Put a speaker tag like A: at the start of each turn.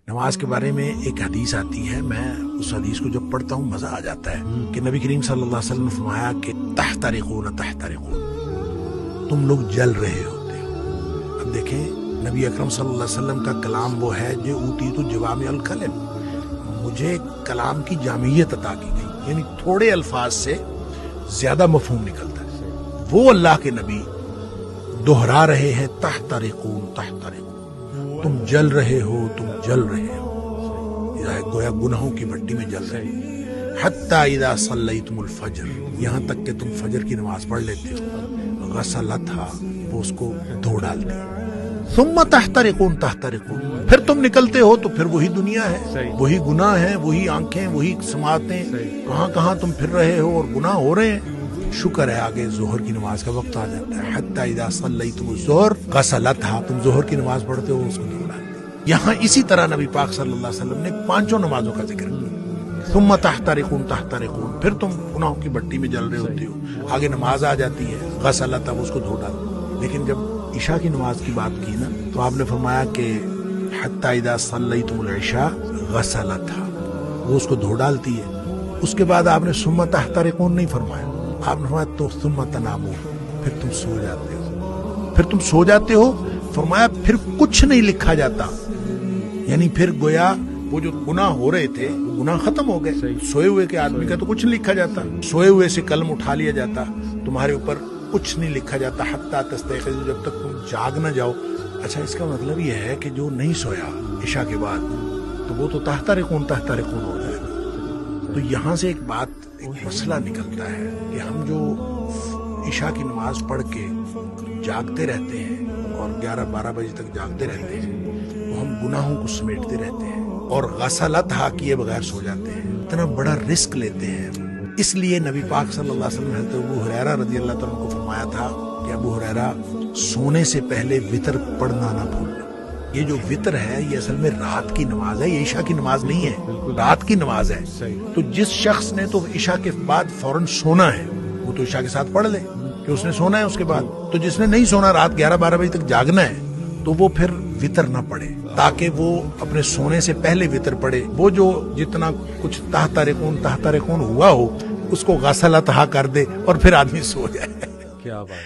A: نماز کے بارے میں ایک حدیث آتی ہے، میں اس حدیث کو جب پڑھتا ہوں مزہ آ جاتا ہے کہ نبی کریم صلی اللہ علیہ وسلم نے فرمایا کہ تحترقون تحترقون، تم لوگ جل رہے ہوتے ہو۔ اب دیکھیں نبی اکرم صلی اللہ علیہ وسلم کا کلام وہ ہے جو اوتیت جوامع الکلم، مجھے کلام کی جامعیت عطا کی گئی، یعنی تھوڑے الفاظ سے زیادہ مفہوم نکلتا ہے۔ وہ اللہ کے نبی دہرا رہے ہیں تحترقون تحترقون، تم جل رہے ہو، تم جل رہے ہو، گویا گناہوں کی بھٹی میں جل رہے ہو۔ حتی اذا صلیتم الفجر، یہاں تک کہ تم فجر کی نماز پڑھ لیتے ہو، غسلتھا، وہ اس کو دھو ڈالتے ہیں، ثم تحترقون تحترقون، پھر تم نکلتے ہو تو پھر وہی دنیا ہے، وہی گناہ ہیں، وہی آنکھیں، وہی سماعتیں، کہاں کہاں تم پھر رہے ہو اور گناہ ہو رہے ہیں۔ شکر ہے آگے ظہر کی نماز کا وقت آ جاتا ہے، حتی اذا صلیتم الظہر غسلتھا، تم ظہر کی نماز پڑھتے ہو، اس کو دھو ڈالتے ہیں۔ یہاں اسی طرح نبی پاک صلی اللہ علیہ وسلم نے پانچوں نمازوں کا ذکر کیا، ثم تحترقون تحترقون، پھر تم گناہوں کی بٹی میں جل رہے ہوتے ہو، آگے نماز آ جاتی ہے، غسلتھا، اس کو دھو ڈالتے ہیں۔ لیکن جب عشاء کی نماز کی بات کی نا تو آپ نے فرمایا کہ حتی اذا صلیتم العشاء غسلتھا، وہ اس کو دھو ڈالتی ہے۔ اس کے بعد آپ نے ثم تحترقون نہیں فرمایا، آپ نے فرمایا تو ثم تنامون، پھر تم سو جاتے ہو، پھر تم سو جاتے ہو، فرمایا پھر کچھ نہیں لکھا جاتا، یعنی پھر گویا وہ جو گناہ ہو رہے تھے وہ گناہ ختم ہو گئے۔ سوئے ہوئے کے آدمی کا تو کچھ نہیں لکھا جاتا، سوئے ہوئے سے قلم اٹھا لیا جاتا، تمہارے اوپر کچھ نہیں لکھا جاتا حتی تستيقظوا، جب تک تم جاگ نہ جاؤ۔ اچھا اس کا مطلب یہ ہے کہ جو نہیں سویا عشاء کے بعد تو وہ تو تحترقون تحترقون ہو جائے گا۔ تو یہاں سے ایک بات، ایک مسئلہ نکلتا ہے کہ ہم جو عشاء کی نماز پڑھ کے جاگتے رہتے ہیں اور 11-12 بجے تک جاگتے رہتے ہیں، وہ ہم گناہوں کو سمیٹتے رہتے ہیں اور غسلتھا کیے بغیر سو جاتے ہیں، اتنا بڑا رسک لیتے ہیں۔ اس لیے نبی پاک صلی اللہ علیہ وسلم نے حضرت ابو ہریرہ رضی اللہ تعالیٰ عنہ کو فرمایا تھا کہ ابو ہریرہ سونے سے پہلے وتر پڑھنا نہ بھولنا۔ یہ جو وتر ہے یہ اصل میں رات کی نماز ہے، یہ عشاء کی نماز نہیں ہے، رات کی نماز ہے۔ تو جس شخص نے تو عشاء کے بعد فوراً سونا ہے وہ تو عشاء کے ساتھ پڑھ لے کہ اس نے سونا ہے اس کے بعد، تو جس نے نہیں سونا، رات 11-12 بجے تک جاگنا ہے، تو وہ پھر وتر نہ پڑھے تاکہ وہ اپنے سونے سے پہلے وتر پڑھے۔ وہ جو جتنا کچھ تحترقون تحترقون ہوا ہو اس کو غسلتھا کر دے اور پھر آدمی سو جائے۔
B: کیا بات